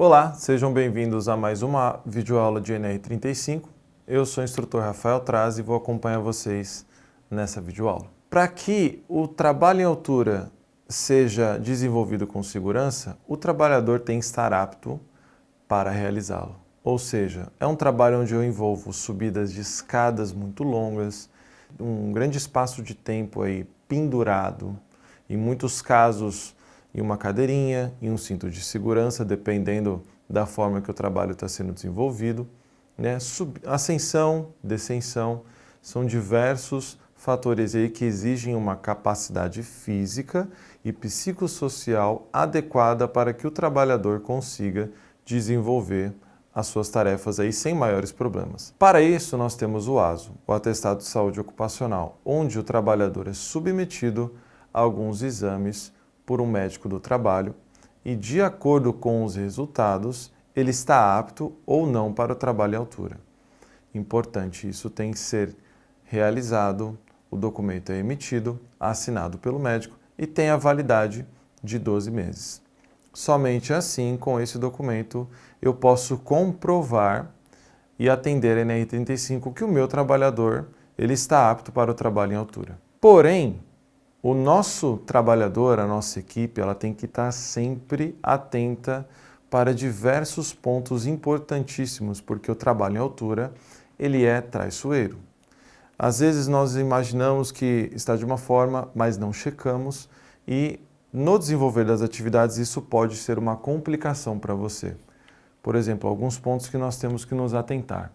Olá, sejam bem-vindos a mais uma videoaula de NR35. Eu sou o instrutor Rafael Traz e vou acompanhar vocês nessa videoaula. Para que o trabalho em altura seja desenvolvido com segurança, o trabalhador tem que estar apto para realizá-lo. Ou seja, é um trabalho onde eu envolvo subidas de escadas muito longas, um grande espaço de tempo aí pendurado, em muitos casos em uma cadeirinha, em um cinto de segurança, dependendo da forma que o trabalho está sendo desenvolvido. Ascensão, descensão, são diversos fatores aí que exigem uma capacidade física e psicossocial adequada para que o trabalhador consiga desenvolver as suas tarefas aí sem maiores problemas. Para isso, nós temos o ASO, o Atestado de Saúde Ocupacional, onde o trabalhador é submetido a alguns exames por um médico do trabalho e, de acordo com os resultados, ele está apto ou não para o trabalho em altura. Importante, isso tem que ser realizado, o documento é emitido, assinado pelo médico e tem a validade de 12 meses. Somente assim, com esse documento, eu posso comprovar e atender a NR35 que o meu trabalhador ele está apto para o trabalho em altura. Porém, o nosso trabalhador, a nossa equipe, ela tem que estar sempre atenta para diversos pontos importantíssimos, porque o trabalho em altura, ele é traiçoeiro. Às vezes nós imaginamos que está de uma forma, mas não checamos e no desenvolver das atividades isso pode ser uma complicação para você. Por exemplo, alguns pontos que nós temos que nos atentar.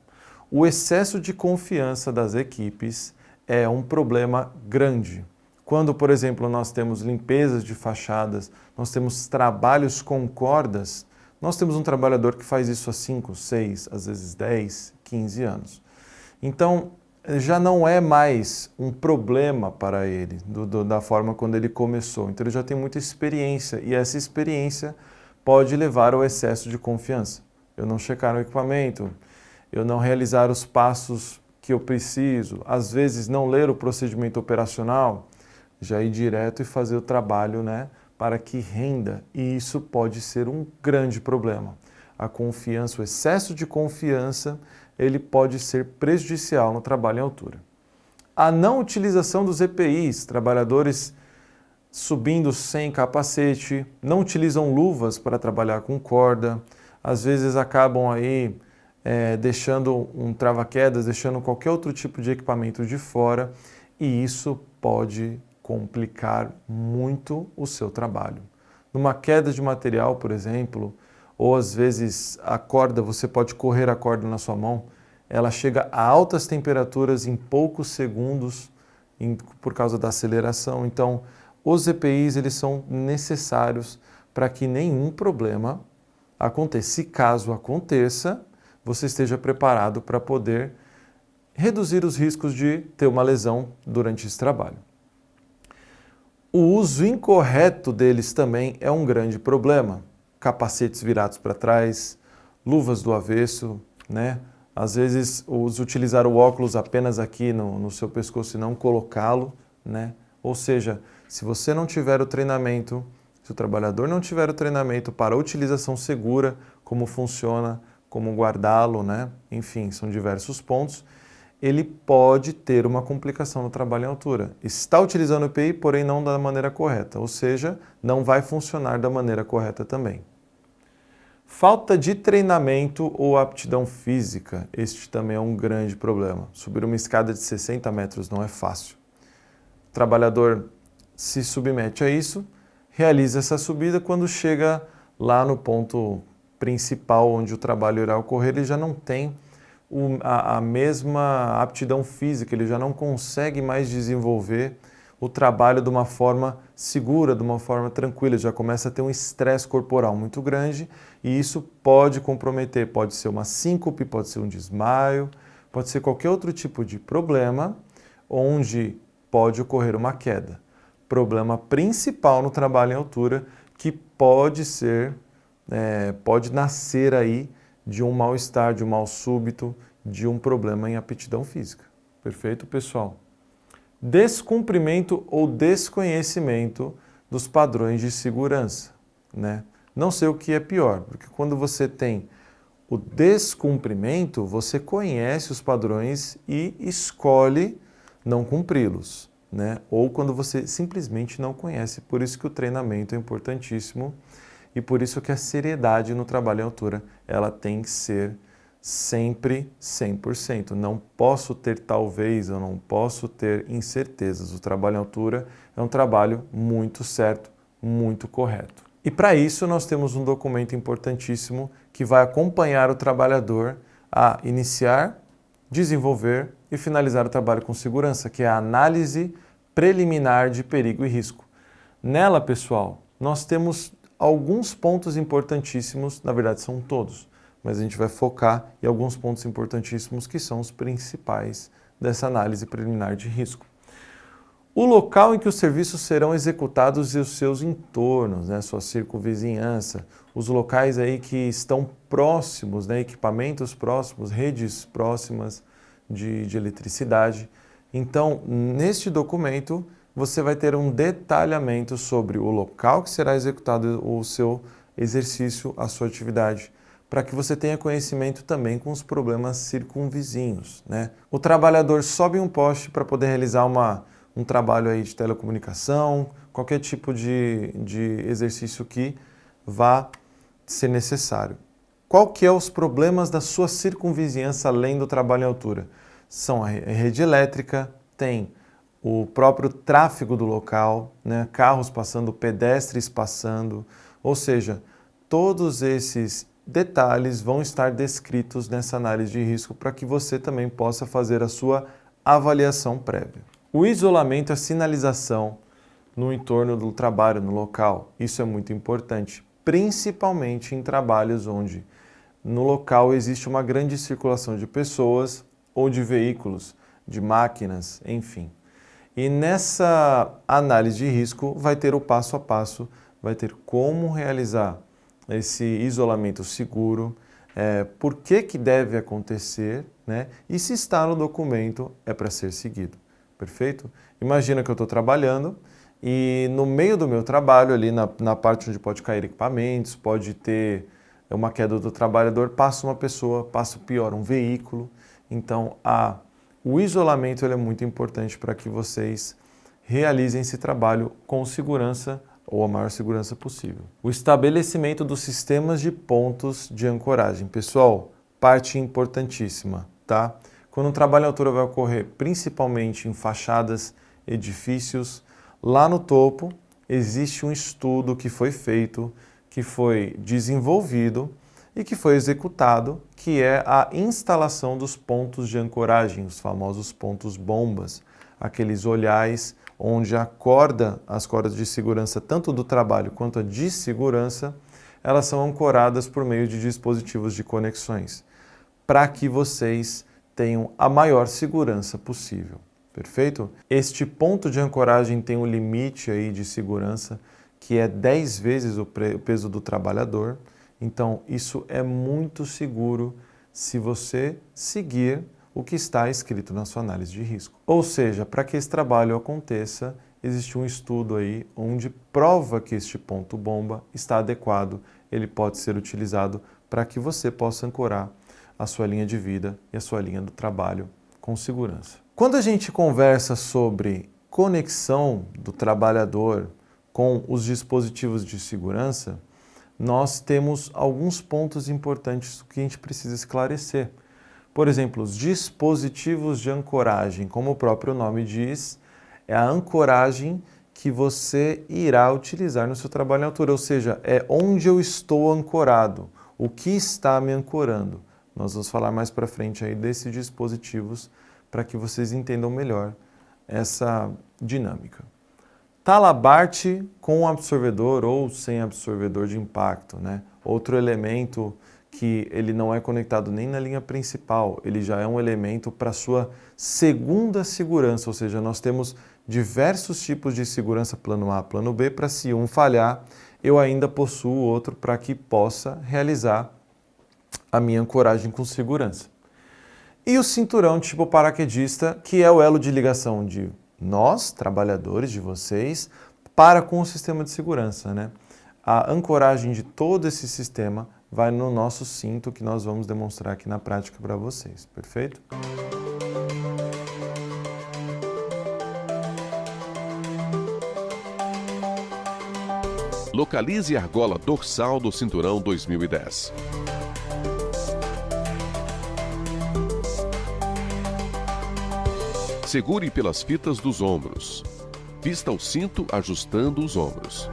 O excesso de confiança das equipes é um problema grande. Quando, por exemplo, nós temos limpezas de fachadas, nós temos trabalhos com cordas, nós temos um trabalhador que faz isso há 5, 6, às vezes 10, 15 anos. Então, já não é mais um problema para ele, da forma quando ele começou. Então, ele já tem muita experiência e essa experiência pode levar ao excesso de confiança. Eu não checar o equipamento, eu não realizar os passos que eu preciso, às vezes não ler o procedimento operacional, já ir direto e fazer o trabalho, para que renda. E isso pode ser um grande problema. A confiança, o excesso de confiança, ele pode ser prejudicial no trabalho em altura. A não utilização dos EPIs, trabalhadores subindo sem capacete, não utilizam luvas para trabalhar com corda, às vezes acabam aí deixando um trava-quedas, deixando qualquer outro tipo de equipamento de fora e isso pode complicar muito o seu trabalho. Numa queda de material, por exemplo, ou às vezes a corda, você pode correr a corda na sua mão, ela chega a altas temperaturas em poucos segundos por causa da aceleração. Então, os EPIs eles são necessários para que nenhum problema aconteça. Se caso aconteça, você esteja preparado para poder reduzir os riscos de ter uma lesão durante esse trabalho. O uso incorreto deles também é um grande problema. Capacetes virados para trás, luvas do avesso, Às vezes, utilizar o óculos apenas aqui no seu pescoço e não colocá-lo, Ou seja, se você não tiver o treinamento, se o trabalhador não tiver o treinamento para a utilização segura, como funciona, como guardá-lo, Enfim, são diversos pontos. Ele pode ter uma complicação no trabalho em altura. Está utilizando o EPI, porém não da maneira correta, ou seja, não vai funcionar da maneira correta também. Falta de treinamento ou aptidão física, este também é um grande problema. Subir uma escada de 60 metros não é fácil. O trabalhador se submete a isso, realiza essa subida, quando chega lá no ponto principal onde o trabalho irá ocorrer, ele já não tem a mesma aptidão física, ele já não consegue mais desenvolver o trabalho de uma forma segura, de uma forma tranquila, já começa a ter um estresse corporal muito grande e isso pode comprometer, pode ser uma síncope, pode ser um desmaio, pode ser qualquer outro tipo de problema onde pode ocorrer uma queda. Problema principal no trabalho em altura que pode nascer aí de um mal-estar, de um mal súbito, de um problema em aptidão física. Perfeito, pessoal? Descumprimento ou desconhecimento dos padrões de segurança, Não sei o que é pior, porque quando você tem o descumprimento, você conhece os padrões e escolhe não cumpri-los, né? Ou quando você simplesmente não conhece. Por isso que o treinamento é importantíssimo e por isso que a seriedade no trabalho em altura, ela tem que ser sempre 100%. Não posso ter talvez, eu não posso ter incertezas. O trabalho em altura é um trabalho muito certo, muito correto. E para isso nós temos um documento importantíssimo que vai acompanhar o trabalhador a iniciar, desenvolver e finalizar o trabalho com segurança, que é a análise preliminar de perigo e risco. Nela, pessoal, nós temos alguns pontos importantíssimos, na verdade são todos, mas a gente vai focar em alguns pontos importantíssimos que são os principais dessa análise preliminar de risco. O local em que os serviços serão executados e os seus entornos, né, sua circunvizinhança, os locais aí que estão próximos, né, equipamentos próximos, redes próximas de eletricidade. Então, neste documento, você vai ter um detalhamento sobre o local que será executado o seu exercício, a sua atividade, para que você tenha conhecimento também com os problemas circunvizinhos, né? O trabalhador sobe um poste para poder realizar um trabalho aí de telecomunicação, qualquer tipo de exercício que vá ser necessário. Qual que é os problemas da sua circunvizinhança além do trabalho em altura? São a rede elétrica, tem o próprio tráfego do local, né? Carros passando, pedestres passando, ou seja, todos esses detalhes vão estar descritos nessa análise de risco para que você também possa fazer a sua avaliação prévia. O isolamento e a sinalização no entorno do trabalho, no local, isso é muito importante, principalmente em trabalhos onde no local existe uma grande circulação de pessoas ou de veículos, de máquinas, enfim. E nessa análise de risco vai ter o passo a passo, vai ter como realizar esse isolamento seguro, por que deve acontecer, né? E se está no documento é para ser seguido. Perfeito? Imagina que eu estou trabalhando e no meio do meu trabalho, ali na parte onde pode cair equipamentos, pode ter uma queda do trabalhador, passa uma pessoa, passa pior, um veículo. Então, o isolamento ele é muito importante para que vocês realizem esse trabalho com segurança ou a maior segurança possível. O estabelecimento dos sistemas de pontos de ancoragem. Pessoal, parte importantíssima, tá? Quando um trabalho em altura vai ocorrer, principalmente em fachadas, edifícios, lá no topo existe um estudo que foi feito, que foi desenvolvido e que foi executado, que é a instalação dos pontos de ancoragem, os famosos pontos bombas, aqueles olhais onde as cordas de segurança, tanto do trabalho quanto a de segurança, elas são ancoradas por meio de dispositivos de conexões, para que vocês tenham a maior segurança possível, perfeito? Este ponto de ancoragem tem um limite aí de segurança que é 10 vezes o peso do trabalhador, então isso é muito seguro se você seguir o que está escrito na sua análise de risco. Ou seja, para que esse trabalho aconteça, existe um estudo aí onde prova que este ponto bomba está adequado, ele pode ser utilizado para que você possa ancorar a sua linha de vida e a sua linha do trabalho com segurança. Quando a gente conversa sobre conexão do trabalhador com os dispositivos de segurança, nós temos alguns pontos importantes que a gente precisa esclarecer. Por exemplo, os dispositivos de ancoragem, como o próprio nome diz, é a ancoragem que você irá utilizar no seu trabalho em altura, ou seja, é onde eu estou ancorado, o que está me ancorando. Nós vamos falar mais para frente aí desses dispositivos para que vocês entendam melhor essa dinâmica. Talabarte com absorvedor ou sem absorvedor de impacto, né? Outro elemento que ele não é conectado nem na linha principal, ele já é um elemento para sua segunda segurança, ou seja, nós temos diversos tipos de segurança plano A, plano B, para se um falhar, eu ainda possuo outro para que possa realizar a minha ancoragem com segurança. E o cinturão tipo paraquedista, que é o elo de ligação de nós, trabalhadores, de vocês, para com o sistema de segurança, né? A ancoragem de todo esse sistema vai no nosso cinto, que nós vamos demonstrar aqui na prática para vocês, perfeito? Localize a argola dorsal do cinturão 2010. Segure pelas fitas dos ombros. Vista o cinto ajustando os ombros.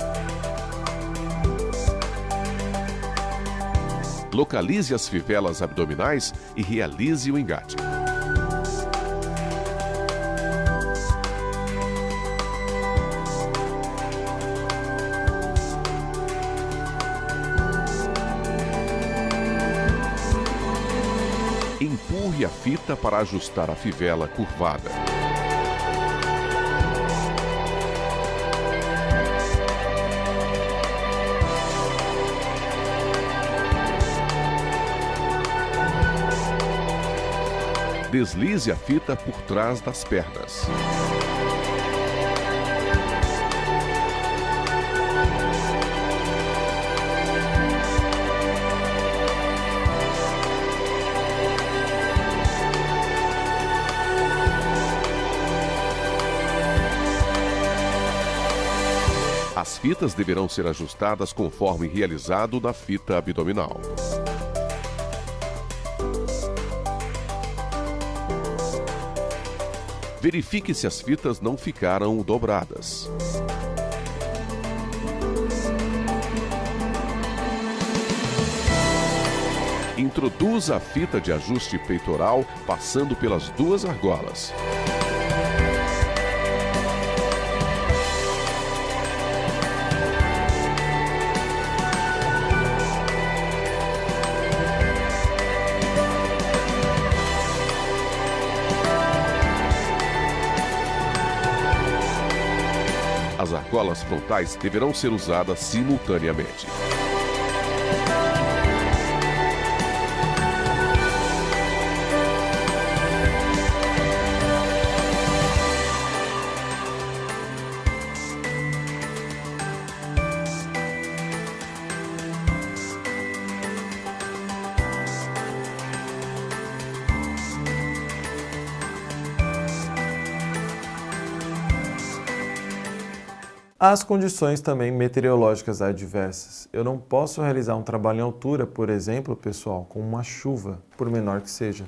Localize as fivelas abdominais e realize o engate. Empurre a fita para ajustar a fivela curvada. Deslize a fita por trás das pernas. As fitas deverão ser ajustadas conforme realizado na fita abdominal. Verifique se as fitas não ficaram dobradas. Introduza a fita de ajuste peitoral passando pelas duas argolas. As argolas frontais deverão ser usadas simultaneamente. As condições também meteorológicas adversas. Eu não posso realizar um trabalho em altura, por exemplo, pessoal, com uma chuva, por menor que seja,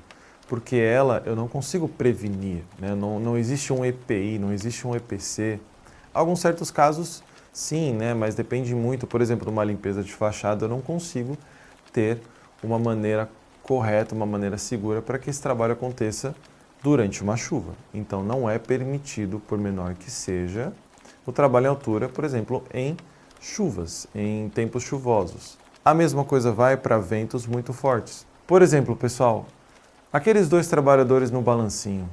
porque ela eu não consigo prevenir, né? Não existe um EPI, não existe um EPC. Alguns certos casos, sim, né? Mas depende muito, por exemplo, de uma limpeza de fachada, eu não consigo ter uma maneira correta, uma maneira segura para que esse trabalho aconteça durante uma chuva. Então não é permitido, por menor que seja, o trabalho em altura, por exemplo, em chuvas, em tempos chuvosos. A mesma coisa vai para ventos muito fortes. Por exemplo, pessoal, aqueles dois trabalhadores no balancinho,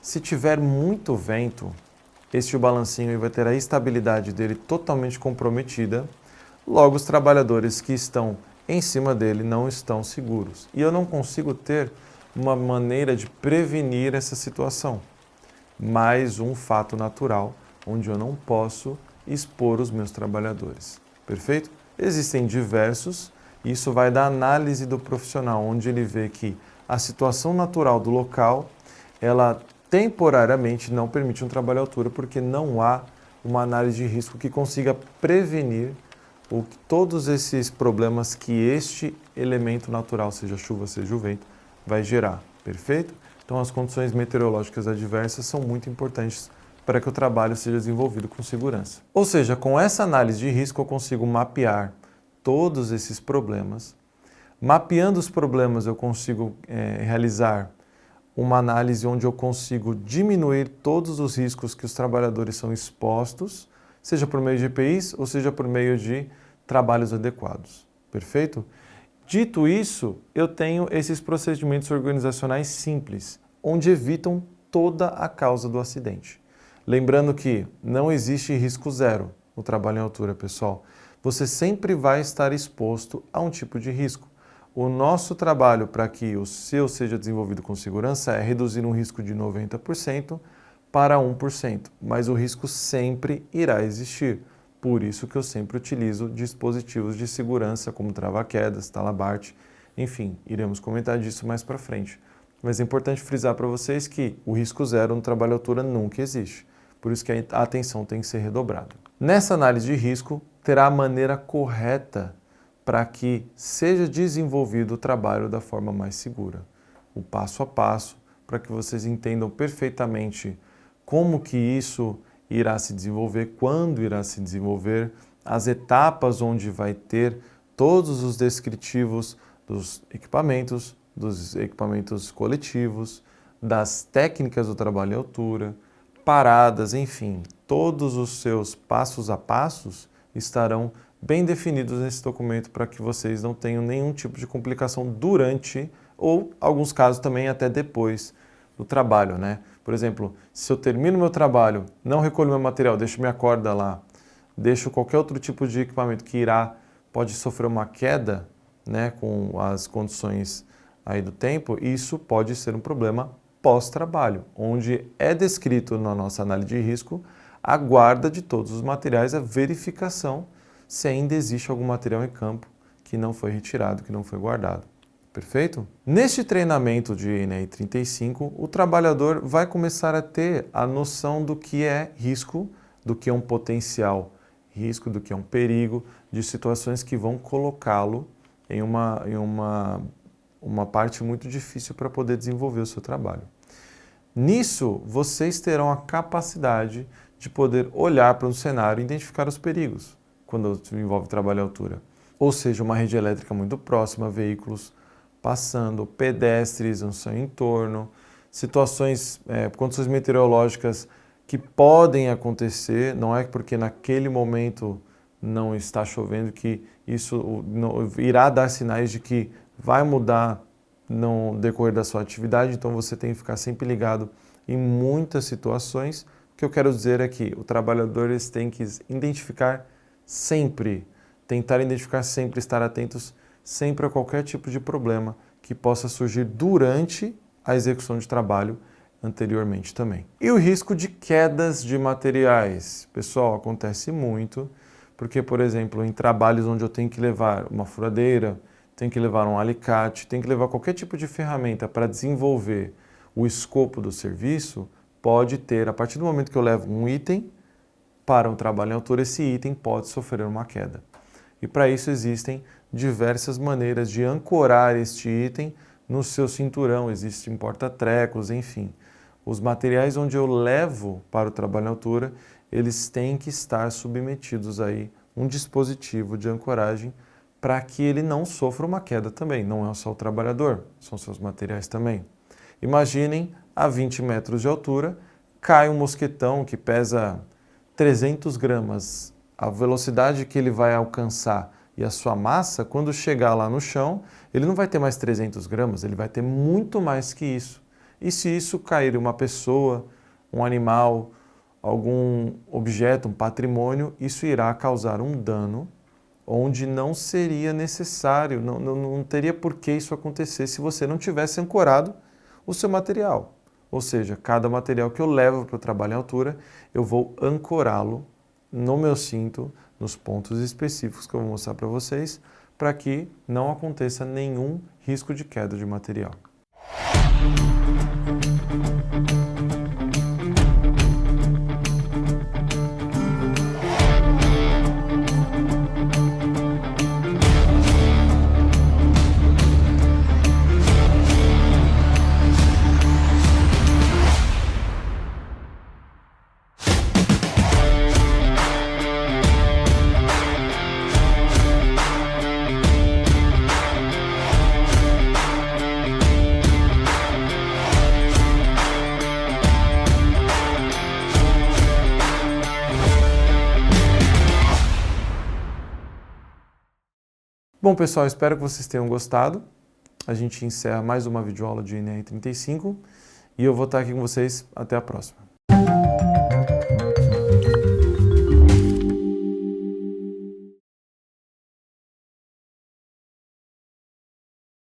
se tiver muito vento, este balancinho vai ter a estabilidade dele totalmente comprometida, logo os trabalhadores que estão em cima dele não estão seguros. E eu não consigo ter uma maneira de prevenir essa situação. Mais um fato natural onde eu não posso expor os meus trabalhadores. Perfeito? Existem diversos, e isso vai da análise do profissional, onde ele vê que a situação natural do local, ela temporariamente não permite um trabalho à altura, porque não há uma análise de risco que consiga prevenir todos esses problemas que este elemento natural, seja chuva, seja o vento, vai gerar. Perfeito? Então as condições meteorológicas adversas são muito importantes para que o trabalho seja desenvolvido com segurança. Ou seja, com essa análise de risco eu consigo mapear todos esses problemas. Mapeando os problemas eu consigo realizar uma análise onde eu consigo diminuir todos os riscos que os trabalhadores são expostos, seja por meio de EPIs ou seja por meio de trabalhos adequados. Perfeito? Dito isso, eu tenho esses procedimentos organizacionais simples, onde evitam toda a causa do acidente. Lembrando que não existe risco zero no trabalho em altura, pessoal. Você sempre vai estar exposto a um tipo de risco. O nosso trabalho para que o seu seja desenvolvido com segurança é reduzir um risco de 90% para 1%, mas o risco sempre irá existir. Por isso que eu sempre utilizo dispositivos de segurança como trava-quedas, talabarte, enfim, iremos comentar disso mais para frente. Mas é importante frisar para vocês que o risco zero no trabalho à altura nunca existe. Por isso que a atenção tem que ser redobrada. Nessa análise de risco, terá a maneira correta para que seja desenvolvido o trabalho da forma mais segura. O passo a passo, para que vocês entendam perfeitamente como que isso irá se desenvolver, quando irá se desenvolver, as etapas onde vai ter todos os descritivos dos equipamentos coletivos, das técnicas do trabalho em altura, paradas, enfim, todos os seus passos a passos estarão bem definidos nesse documento para que vocês não tenham nenhum tipo de complicação durante ou, alguns casos, também até depois do trabalho, né? Por exemplo, se eu termino meu trabalho, não recolho meu material, deixo minha corda lá, deixo qualquer outro tipo de equipamento que pode sofrer uma queda, né, com as condições aí do tempo, isso pode ser um problema pós-trabalho, onde é descrito na nossa análise de risco a guarda de todos os materiais, a verificação se ainda existe algum material em campo que não foi retirado, que não foi guardado. Perfeito? Neste treinamento de ENEI 35, o trabalhador vai começar a ter a noção do que é risco, do que é um potencial risco, do que é um perigo, de situações que vão colocá-lo em uma parte muito difícil para poder desenvolver o seu trabalho. Nisso, vocês terão a capacidade de poder olhar para um cenário e identificar os perigos quando envolve trabalho à altura. Ou seja, uma rede elétrica muito próxima, veículos passando, pedestres no seu entorno, condições meteorológicas que podem acontecer, não é porque naquele momento não está chovendo que isso irá dar sinais de que vai mudar no decorrer da sua atividade, então você tem que ficar sempre ligado em muitas situações. O que eu quero dizer é que o trabalhador tem que tentar identificar sempre, estar atentos sempre a qualquer tipo de problema que possa surgir durante a execução de trabalho anteriormente também. E o risco de quedas de materiais. Pessoal, acontece muito, porque, por exemplo, em trabalhos onde eu tenho que levar uma furadeira, tenho que levar um alicate, tenho que levar qualquer tipo de ferramenta para desenvolver o escopo do serviço, pode ter, a partir do momento que eu levo um item para um trabalho em altura, esse item pode sofrer uma queda. E para isso existem diversas maneiras de ancorar este item no seu cinturão, existem porta-trecos, enfim. Os materiais onde eu levo para o trabalho em altura, eles têm que estar submetidos aí um dispositivo de ancoragem para que ele não sofra uma queda também. Não é só o trabalhador, são seus materiais também. Imaginem, a 20 metros de altura, cai um mosquetão que pesa 300 gramas. A velocidade que ele vai alcançar e a sua massa, quando chegar lá no chão, ele não vai ter mais 300 gramas, ele vai ter muito mais que isso. E se isso cair em uma pessoa, um animal, algum objeto, um patrimônio, isso irá causar um dano onde não seria necessário, não teria por que isso acontecer se você não tivesse ancorado o seu material. Ou seja, cada material que eu levo para o trabalho em altura, eu vou ancorá-lo no meu cinto, nos pontos específicos que eu vou mostrar para vocês, para que não aconteça nenhum risco de queda de material. Bom, pessoal, espero que vocês tenham gostado. A gente encerra mais uma videoaula de ENEI 35 e eu vou estar aqui com vocês até a próxima.